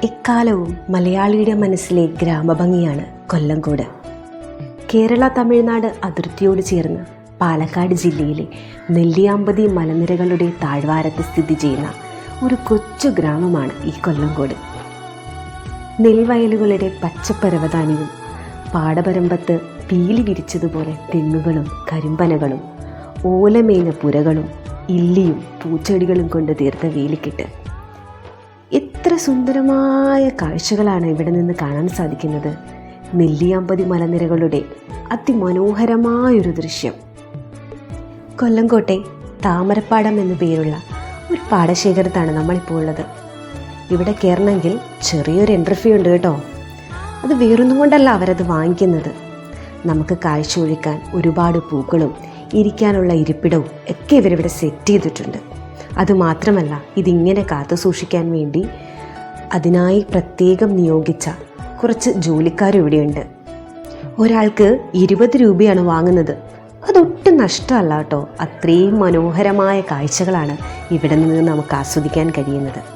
എക്കാലവും മലയാളിയുടെ മനസ്സിലെ ഗ്രാമഭംഗിയാണ് കൊല്ലങ്കോട്. കേരള തമിഴ്നാട് അതിർത്തിയോട് ചേർന്ന് പാലക്കാട് ജില്ലയിലെ നെല്ലിയാമ്പതി മലനിരകളുടെ താഴ്വാരത്ത് സ്ഥിതി ചെയ്യുന്ന ഒരു കൊച്ചു ഗ്രാമമാണ് ഈ കൊല്ലങ്കോട്. നെൽവയലുകളുടെ പച്ചപ്പരവതാനിയും പാടപരമ്പത്ത് പീലി വിരിച്ചതുപോലെ തെങ്ങുകളും കരിമ്പനകളും ഓലമേഞ്ഞ പുരകളും ഇല്ലിയും പൂച്ചെടികളും കൊണ്ട് തീർത്ത വേലിക്കെട്ട്. എത്ര സുന്ദരമായ കാഴ്ചകളാണ് ഇവിടെ നിന്ന് കാണാൻ സാധിക്കുന്നത്. നെല്ലിയാമ്പതി മലനിരകളുടെ അതിമനോഹരമായൊരു ദൃശ്യം. കൊല്ലങ്കോട്ടെ താമരപ്പാടം എന്നു പേരുള്ള ഒരു പാടശേഖരത്താണ് നമ്മളിപ്പോൾ ഉള്ളത്. ഇവിടെ കയറണമെങ്കിൽ ചെറിയൊരു എൻട്രി ഫീ ഉണ്ട് കേട്ടോ. അത് വേറൊന്നും കൊണ്ടല്ല അവരത് വാങ്ങിക്കുന്നത്. നമുക്ക് കാഴ്ച ഒഴിക്കാൻ ഒരുപാട് പൂക്കളും ഇരിക്കാനുള്ള ഇരിപ്പിടവും ഒക്കെ ഇവരിവിടെ സെറ്റ് ചെയ്തിട്ടുണ്ട്. അതുമാത്രമല്ല, ഇതിങ്ങനെ കാത്തു സൂക്ഷിക്കാൻ വേണ്ടി അതിനായി പ്രത്യേകം നിയോഗിച്ച കുറച്ച് ജോലിക്കാരും ഇവിടെയുണ്ട്. ഒരാൾക്ക് 20 രൂപയാണ് വാങ്ങുന്നത്. അതൊട്ടും നഷ്ടമല്ല കേട്ടോ. അത്രയും മനോഹരമായ കാഴ്ചകളാണ് ഇവിടെ നിന്ന് നമുക്ക് ആസ്വദിക്കാൻ കഴിയുന്നത്.